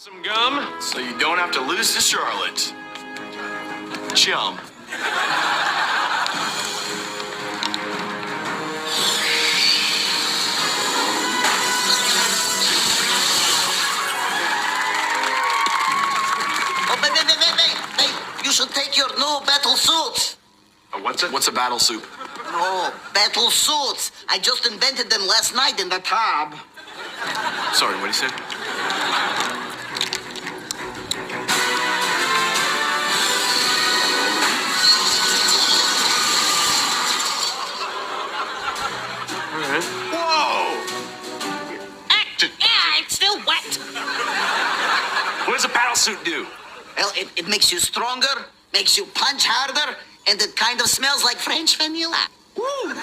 Some gum, so you don't have to lose to Charlotte. Chum. Oh, wait. You should take your new battle suits. What's a battle soup? No, battle suits. I just invented them last night in the tub. Sorry, what do you say? Whoa! Yeah, it's still wet. What does a battle suit do? Well, it makes you stronger, makes you punch harder, and it kind of smells like French vanilla. Woo!